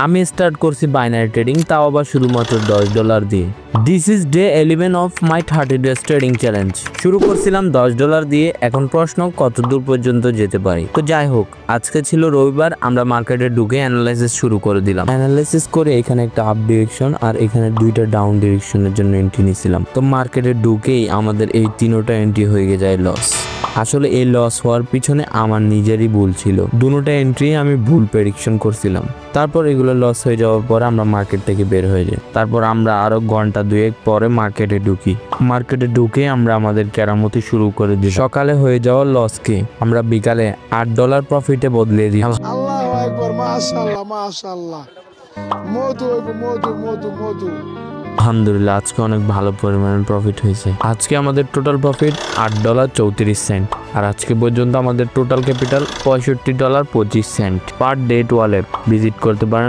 আমি স্টার্ট করছি binary trading, তাও আবার শুধুমাত্র $10 দিয়ে। This is day 11 of my 30 days trading challenge. শুরু করছিলাম $10 দিয়ে, এখন প্রশ্ন কত দূর পর্যন্ত যেতে পারি। তো যাই হোক, আজকে ছিল রবিবার, আমরা মার্কেটে ঢুকে অ্যানালাইসিস শুরু করে দিলাম। অ্যানালাইসিস করে এখানে একটা আপ ডিরেকশন আর এখানে দুইটা ডাউন ডিরেকশনের জন্য এন্ট্রি নিয়েছিলাম। তো মার্কেটে ঢুকেই আমাদের এই তিনোটা এন্ট্রি হয়ে যায় লস। আসলে এই লস হওয়ার পিছনে আমার নিজেরই ভুল ছিল, দুটোটা এন্ট্রি আমি ভুল প্রেডিকশন করছিলাম। তারপর এগুলো লস হয়ে যাওয়ার পর আমরা মার্কেট থেকে বের হয়ে যাই। তারপর আমরা আরো ঘন্টা দুয়েক পরে মার্কেটে ঢুকি। মার্কেটে ঢুকে আমরা আমাদের কেরামতি শুরু করে দিই। সকালে হয়ে যাওয়া লসকে আমরা বিকালে $8 প্রফিটে বদলে দিই। আল্লাহু আকবার, মাশাআল্লাহ মাশাআল্লাহ। মধু মধু মধু মধু। আলহামদুলিল্লাহ, আজকে অনেক ভালো পরিমাণে প্রফিট হয়েছে। আজকে আমাদের টোটাল প্রফিট $8.34। আর আজকে পর্যন্ত আমাদের total capital $65.25। Per day wallet visit করতে পারেন।